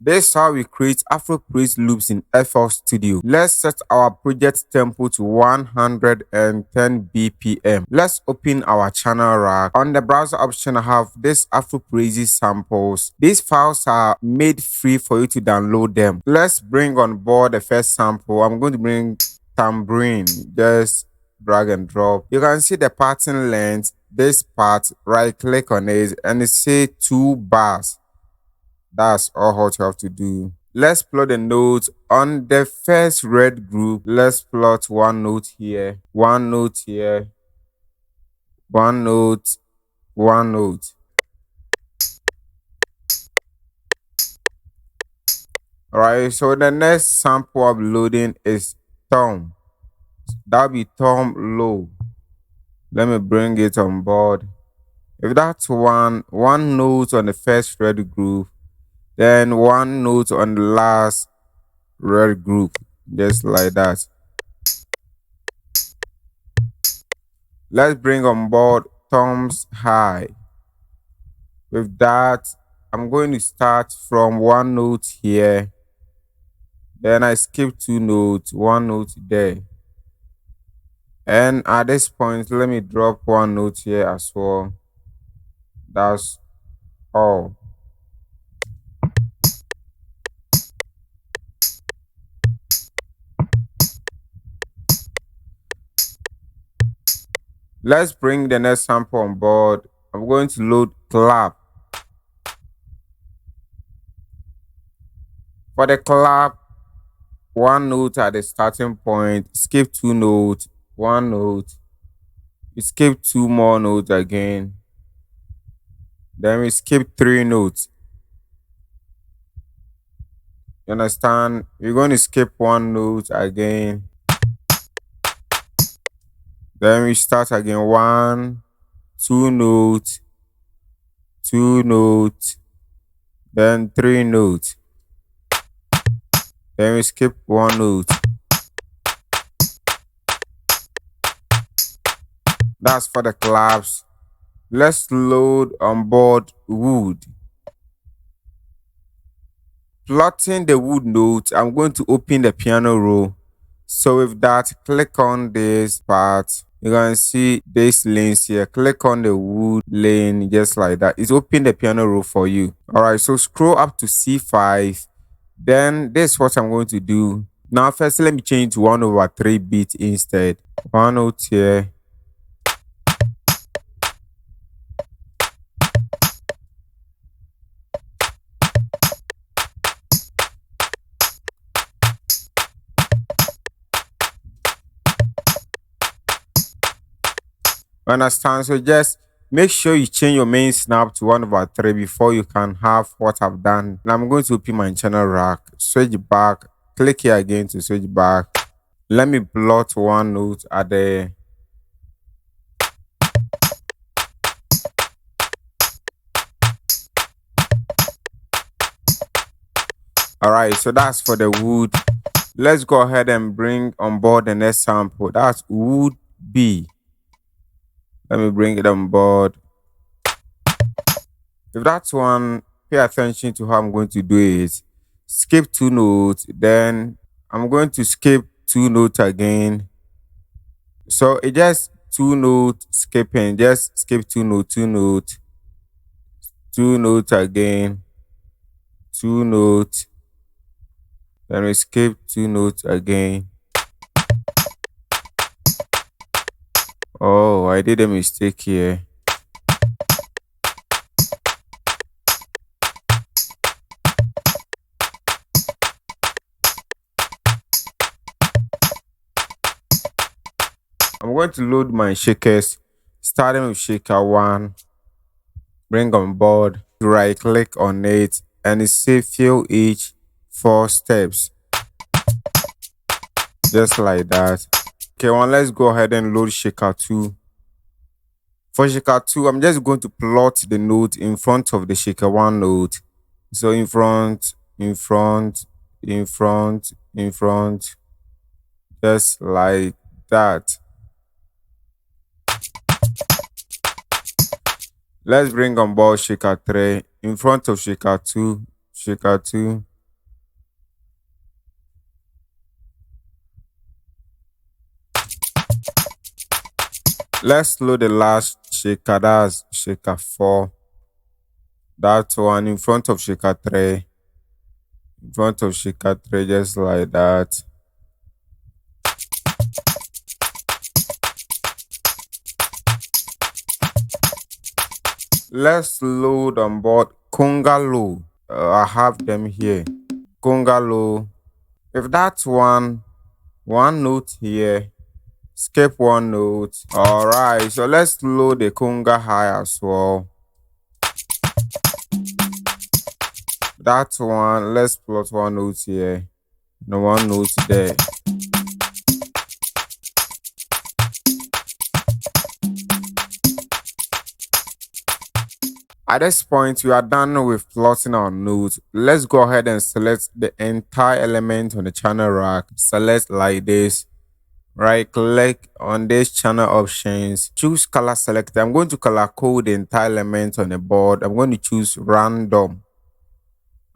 This is how we create Afro-Praise loops in FL Studio. Let's set our project tempo to 110 BPM. Let's open our channel rack. On the browser option, I have this Afro-Praise samples. These files are made free for you to download them. Let's bring on board the first sample. I'm going to bring tambourine. Just drag and drop. You can see the pattern length. This part, right click on it and it say 2 bars. That's all what you have to do. Let's plot the notes on the first red group. Let's plot one note here, one note here, one note, one note. Alright, so the next sample uploading is thumb. That'll be thumb low. Let me bring it on board. If that's one note on the first red group, then one note on the last red group, just like that. Let's bring on board thumbs high. With that, I'm going to start from one note here. Then I skip 2 notes, 1 note there. And at this point, let me drop 1 note here as well. That's all. Let's bring the next sample on board. I'm going to load clap. For the clap, 1 note at the starting point, skip 2 notes, 1 note, you skip 2 more notes again, then we skip 3 notes. You understand? We're going to skip 1 note again. Then we start again. 1, 2 notes, 2 notes, then 3 notes. Then we skip 1 note. That's for the claps. Let's load on board wood. Plotting the wood note, I'm going to open the piano roll. So with that, click on this part. You can see this lanes here. Click on the wood lane just like that. It's open the piano roll for you. Alright, so scroll up to C5. Then this is what I'm going to do. Now first let me change to 1/3 beat instead. 1 note here. Understand? So just make sure you change your main snap to 1/3 before you can have what I've done. Now I'm going to open my channel rack, switch back, click here again to switch back. Let me plot 1 note at the Alright, so that's for the wood. Let's go ahead and bring on board the next sample. That's wood B. Let me bring it on board. If that's one, pay attention to how I'm going to do it. Skip 2 notes, then I'm going to skip 2 notes again. So it just 2 notes skipping, just skip 2 notes, 2 notes, 2 notes again, 2 notes, then we skip 2 notes again. Oh, I did a mistake here. I'm going to load my shakers, starting with shaker 1. Bring on board, right click on it, and it says fill each 4 steps. Just like that. Okay, let's go ahead and load shaker 2. For shaker 2, I'm just going to plot the note in front of the shaker 1 note. So in front, in front, in front, in front, just like that. Let's bring on board shaker 3 in front of shaker 2, shaker 2, Let's load the last shaker. That's shaker 4. That one in front of shaker 3. In front of shaker 3, just like that. Let's load on board conga low. I have them here. Conga low. If that's one note here, skip one note. All right, so let's load the conga high as well. That one, let's plot one note here, no one note there. At this point, we are done with plotting our notes. Let's go ahead and select the entire element on the channel rack. Select like this. Right click on this channel options, choose color selector. I'm going to color code the entire element on the board. I'm going to choose random.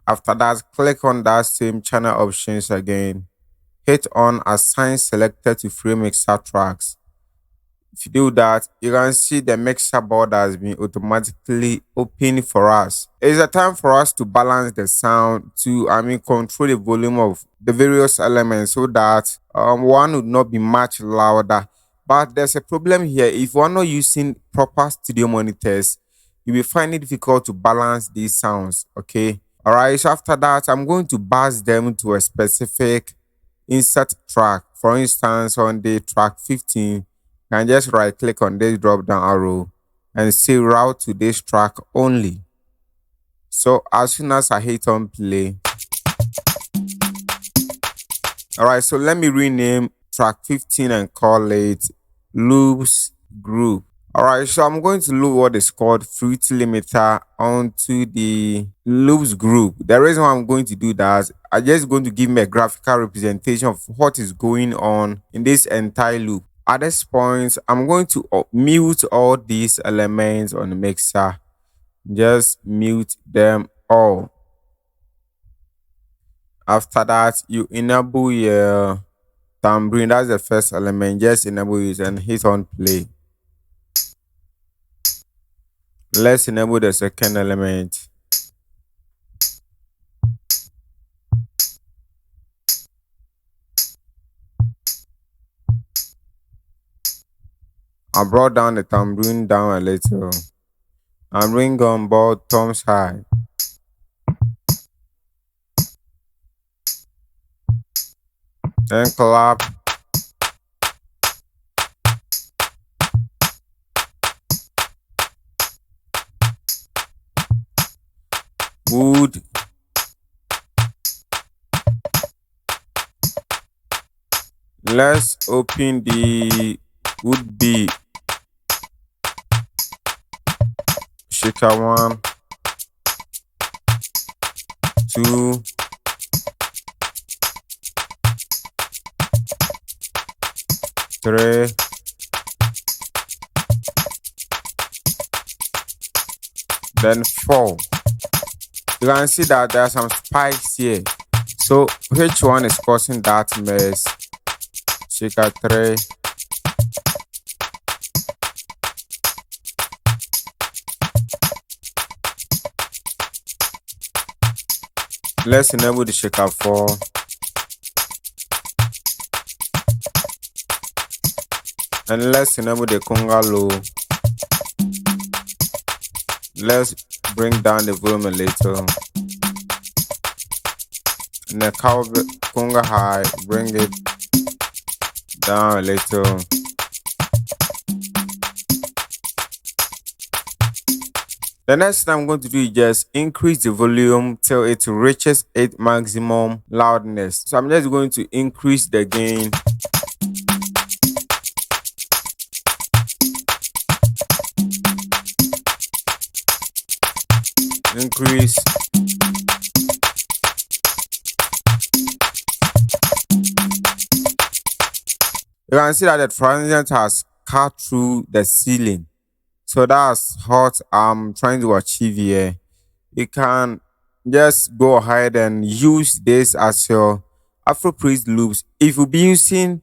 After that, click on that same channel options again. Hit on assign selector to frame mixer tracks. If you do that, you can see the mixer board has been automatically opened for us. It's a time for us to balance the sound to, control the volume of the various elements so that one would not be much louder. But there's a problem here. If we're not using proper studio monitors, you will find it difficult to balance these sounds. Okay. All right. So after that, I'm going to buzz them to a specific insert track. For instance, on the track 15, you can just right click on this drop down arrow and say route to this track only. So as soon as I hit on play, all right, so let me rename track 15 and call it loops group. All right, so I'm going to load what is called fruit limiter onto the loops group. The reason why I'm going to do that is I'm just going to give me a graphical representation of what is going on in this entire loop. At this point, I'm going to mute all these elements on the mixer. Just mute them all. After that, you enable your tambourine. That's the first element. Just enable it and hit on play. Let's enable the second element. I brought down the tambourine down a little. And ring on board thumbs high. Then clap. Wood. Let's open the would be shaker 1, 2, 3, then 4. You can see that there are some spikes here. So which one is causing that mess? Shaker 3. Let's enable the shaker 4. And let's enable the conga low. Let's bring down the volume a little. And the conga high, bring it down a little. The next thing I'm going to do is just increase the volume till it reaches its maximum loudness. So I'm just going to increase the gain. Increase. You can see that the transient has cut through the ceiling. So that's what I'm trying to achieve here. You can just go ahead and use this as your Afro-Praise loops. If you'll be using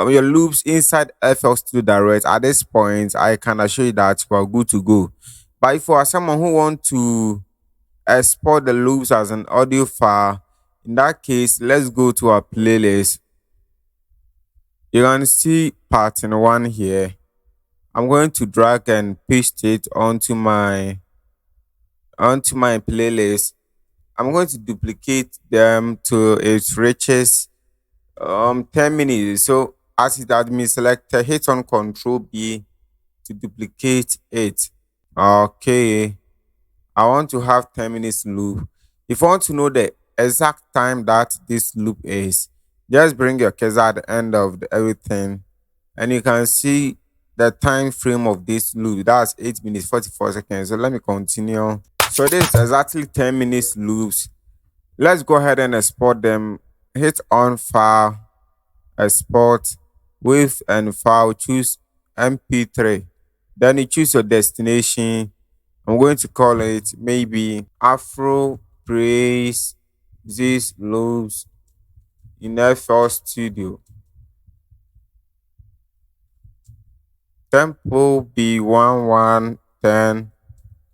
your loops inside FL Studio Direct. At this point, I can assure you that you are good to go. But if you are someone who want to export the loops as an audio file, in that case, let's go to our playlist. You can see part in one here. I'm going to drag and paste it onto my playlist. I'm going to duplicate them to its richest 10 minutes. So as it admin selector, hit on Control B to duplicate it. Okay. I want to have 10 minutes loop. If you want to know the exact time that this loop is, just bring your cursor at the end of everything and you can see the time frame of this loop. That's 8 minutes 44 seconds. So let me continue. So this is exactly 10 minutes loops. Let's go ahead and export them. Hit on file, export, with and file, choose MP3. Then you choose your destination. I'm going to call it maybe Afro-Praise these loops in FL Studio. Tempo be 1110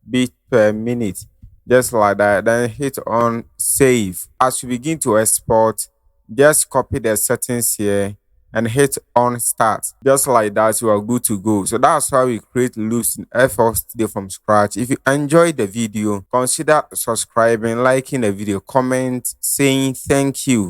beat per minute. Just like that. Then hit on save. As you begin to export, just copy the settings here and hit on start. Just like that, you are good to go. So that's how we create loops in FL Studio from scratch. If you enjoyed the video, consider subscribing, liking the video, comment, saying thank you.